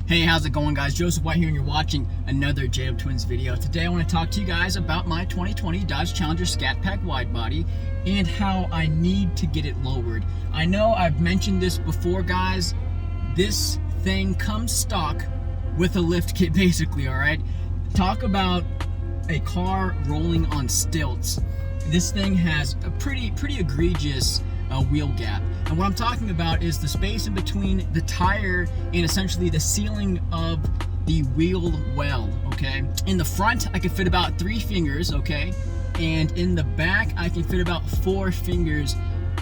Hey, how's it going, guys? Joseph White here, and you're watching another JDub Twins video. Today I want to talk to you guys about my 2020 Dodge Challenger Scat Pack Widebody and how I need to get it lowered. I know I've mentioned this before, guys. This thing comes stock with a lift kit, basically, alright? Talk about a car rolling on stilts. This thing has a pretty egregious wheel gap. And what I'm talking about is the space in between the tire and essentially the ceiling of the wheel well, okay? In the front, I can fit about 3 fingers, okay? And in the back, I can fit about 4 fingers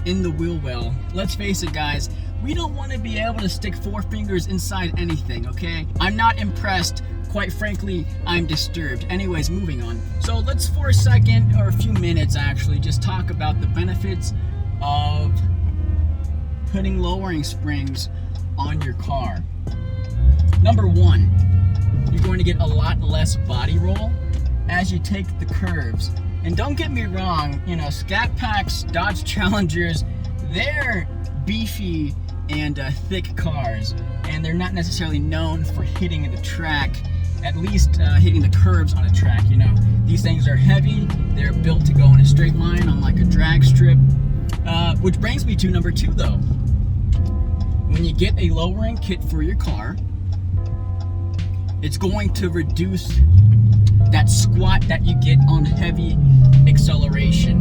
in the wheel well. Let's face it, guys, we don't want to be able to stick 4 fingers inside anything, okay? I'm not impressed. Quite frankly, I'm disturbed. Anyways, moving on. So let's for a second, or a few minutes actually, just talk about the benefits of putting lowering springs on your car. Number 1, you're going to get a lot less body roll as you take the curves. And don't get me wrong, you know, Scat Packs, Dodge Challengers, they're beefy and thick cars, and they're not necessarily known for hitting the track, at least hitting the curves on a track, you know. These things are heavy, they're built to go in a straight line on like a drag strip. Which brings me to number 2, though. When you get a lowering kit for your car, it's going to reduce that squat that you get on heavy acceleration.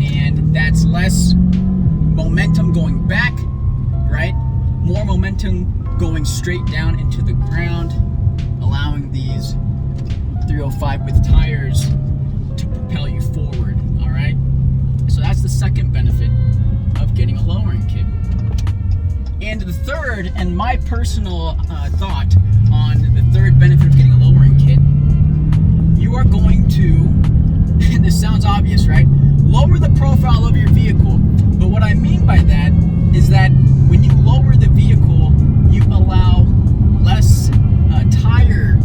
And that's less momentum going back, right? More momentum going straight down into the ground, allowing these 305 with tires to propel you forward, all right? So that's the second benefit of getting a lowering kit. And the third, and my personal thought on the third benefit of getting a lowering kit, you are going to, and this sounds obvious, right? Lower the profile of your vehicle. But what I mean by that is that when you lower the vehicle, you allow less tire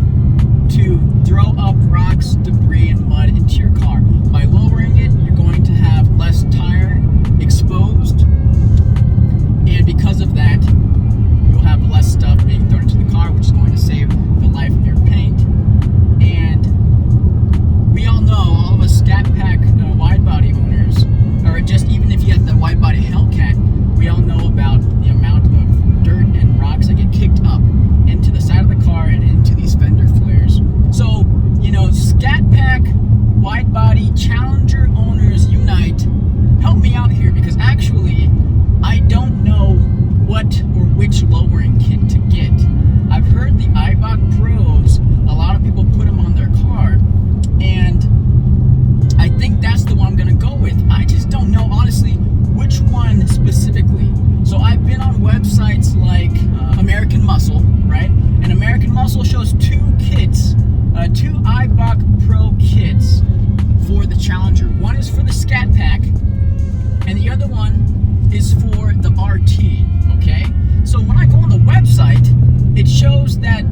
to throw up rocks, debris, and mud into your car. By lowering it, you're going to have less tire exposed, and because of that, you'll have less stuff being thrown into the car, which is going to save the life of your paint. And we all know, all of us Scat Pack wide body owners, or just even if you have the wide body Hellcat, we all know about the amount of dirt and rocks that get kicked up into the side of the car and into these fender flares. So, you know, Scat Pack wide body Challenger owners unite. Help me out here, because actually I don't know what or which lowering kit to get. I've heard the iBot Pros, a lot of people put them on their car, and I think that's the one I'm gonna go with. I just don't know honestly which one specifically. So I've been on websites like American Muscle, right? And American Muscle shows 2 kits, 2 iBot Pro kits for the Challenger. One is for the Scat Pack, and the other one is for the RT, okay? So when I go on the website, it shows that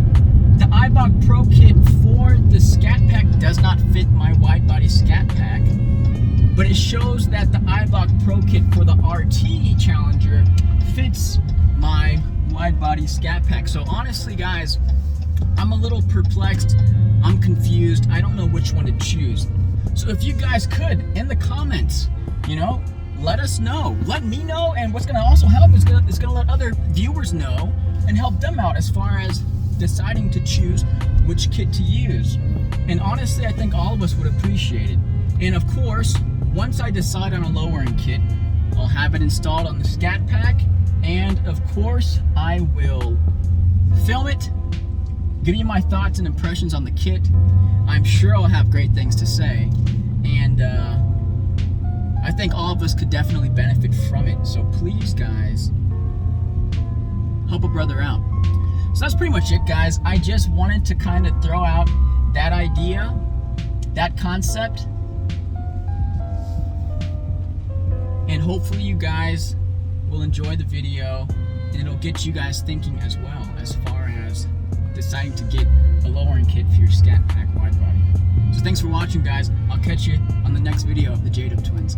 the iBot Pro kit for the Scat Pack does not fit my wide body Scat Pack, but it shows that the iBot Pro kit for the RT Challenger fits my wide body Scat Pack. So honestly, guys, I'm a little perplexed. I'm confused. I don't know which one to choose. So if you guys could, in the comments, you know, let us know. Let me know, and what's going to also help is going to let other viewers know and help them out as far as deciding to choose which kit to use. And honestly, I think all of us would appreciate it. And of course, once I decide on a lowering kit, I'll have it installed on the Scat Pack, and of course, I will film it, give you my thoughts and impressions on the kit. I'm sure I'll have great things to say, and I think all of us could definitely benefit from it. So please, guys, help a brother out. So that's pretty much it, guys. I just wanted to kind of throw out that idea, that concept, and hopefully you guys will enjoy the video, and it'll get you guys thinking as well as far as deciding to get a lowering kit for your Scat Pack wide body. So thanks for watching, guys. I'll catch you on the next video of the JDub Twins.